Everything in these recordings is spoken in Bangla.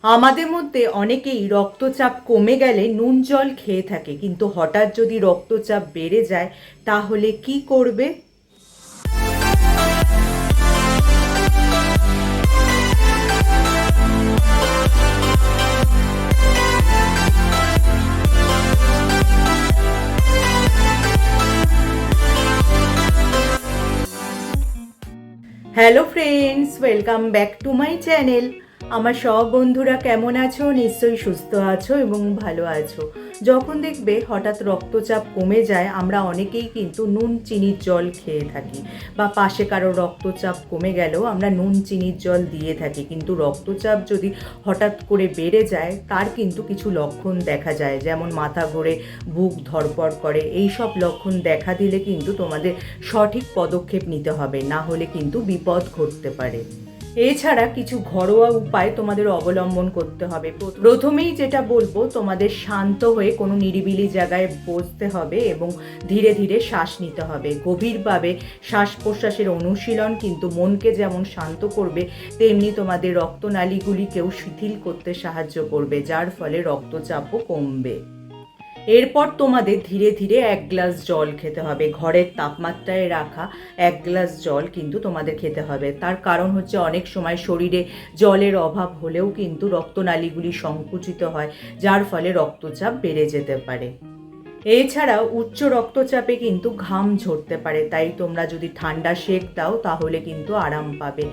আমাদের মধ্যে অনেকেই রক্তচাপ কমে গেলে নুন জল খেয়ে থাকে, কিন্তু হঠাৎ যদি রক্তচাপ বেড়ে যায় তাহলে কি করবে? Hello friends, welcome back to my channel. আমার সব বন্ধুরা কেমন আছো? নিশ্চয়ই সুস্থ আছো এবং ভালো আছো। যখন দেখবে হঠাৎ রক্তচাপ কমে যায়, আমরা অনেকেই কিন্তু নুন চিনির জল খেয়ে থাকি, বা পাশে কারো রক্তচাপ কমে গেলেও আমরা নুন চিনির জল দিয়ে থাকি। কিন্তু রক্তচাপ যদি হঠাৎ করে বেড়ে যায়, তার কিন্তু কিছু লক্ষণ দেখা যায়, যেমন মাথা ঘোরে, বুক ধড়ফড় করে। এই সব লক্ষণ দেখা দিলে কিন্তু তোমাদের সঠিক পদক্ষেপ নিতে হবে, না হলে কিন্তু বিপদ ঘটতে পারে। এছাড়া কিছু ঘরোয়া উপায় তোমাদের অবলম্বন করতে হবে। প্রথমেই যেটা বলবো, তোমাদের শান্ত হয়ে কোনো নিরিবিলি জায়গায় বসতে হবে এবং ধীরে ধীরে শ্বাস নিতে হবে। গভীরভাবে শ্বাস প্রশ্বাসের অনুশীলন কিন্তু মনকে যেমন শান্ত করবে, তেমনি তোমাদের রক্তনালীগুলিকেও শিথিল করতে সাহায্য করবে, যার ফলে রক্তচাপও কমবে। এরপর তোমাদের ধীরে ধীরে 1 গ্লাস জল খেতে হবে। ঘরের তাপমাত্রায় রাখা 1 গ্লাস জল কিন্তু তোমাদের খেতে হবে। তার কারণ হচ্ছে, অনেক সময় শরীরে জলের অভাব হলেও কিন্তু রক্তনালীগুলি সংকুচিত হয়, যার ফলে রক্তচাপ বেড়ে যেতে পারে। এছাড়াও উচ্চ রক্তচাপে কিন্তু ঘাম ঝরতে পারে, তাই তোমরা যদি ঠান্ডা সেঁক দাও তাহলে কিন্তু আরাম পাবে।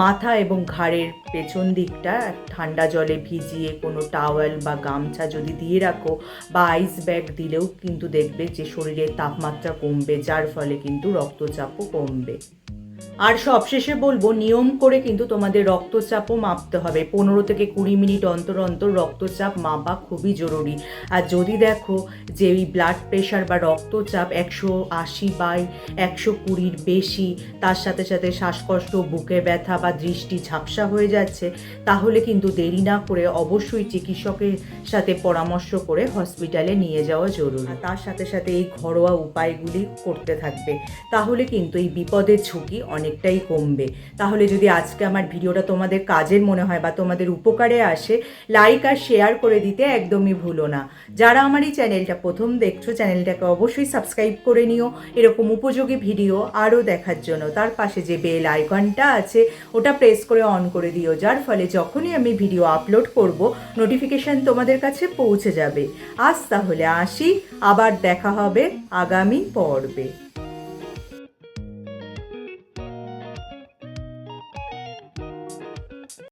মাথা এবং ঘাড়ের পেছন দিকটা ঠান্ডা জলে ভিজিয়ে কোনো টাওয়েল বা গামছা যদি দিয়ে রাখো, বা আইস ব্যাগ দিলেও কিন্তু দেখবে যে শরীরের তাপমাত্রা কমবে, যার ফলে কিন্তু রক্তচাপও কমবে। আর সবশেষে বলবো, নিয়ম করে কিন্তু তোমাদের রক্তচাপও মাপতে হবে। 15 থেকে 20 মিনিট অন্তর অন্তর রক্তচাপ মাপা খুবই জরুরি। আর যদি দেখো যে এই ব্লাড প্রেশার বা রক্তচাপ 180/120 বেশি, তার সাথে সাথে শ্বাসকষ্ট, বুকে ব্যথা বা দৃষ্টি ঝাপসা হয়ে যাচ্ছে, তাহলে কিন্তু দেরি না করে অবশ্যই চিকিৎসকের সাথে পরামর্শ করে হসপিটালে নিয়ে যাওয়া জরুরি। আর তার সাথে সাথে এই ঘরোয়া উপায়গুলি করতে থাকবে, তাহলে কিন্তু এই বিপদের ঝুঁকি অনেকটাই কমবে। তাহলে যদি আজকে আমার ভিডিওটা তোমাদের কাজের মনে হয় বা তোমাদের উপকারে আসে, লাইক আর শেয়ার করে দিতে একদমই ভুলো না। যারা আমার এই চ্যানেলটা প্রথম দেখছো, চ্যানেলটাকে অবশ্যই সাবস্ক্রাইব করে নিও এরকম উপযোগী ভিডিও আরও দেখার জন্য। তার পাশে যে বেল আইকনটা আছে, ওটা প্রেস করে অন করে দিও, যার ফলে যখনই আমি ভিডিও আপলোড করব, নোটিফিকেশান তোমাদের কাছে পৌঁছে যাবে। আজ তাহলে আসি, আবার দেখা হবে আগামী পর্বে।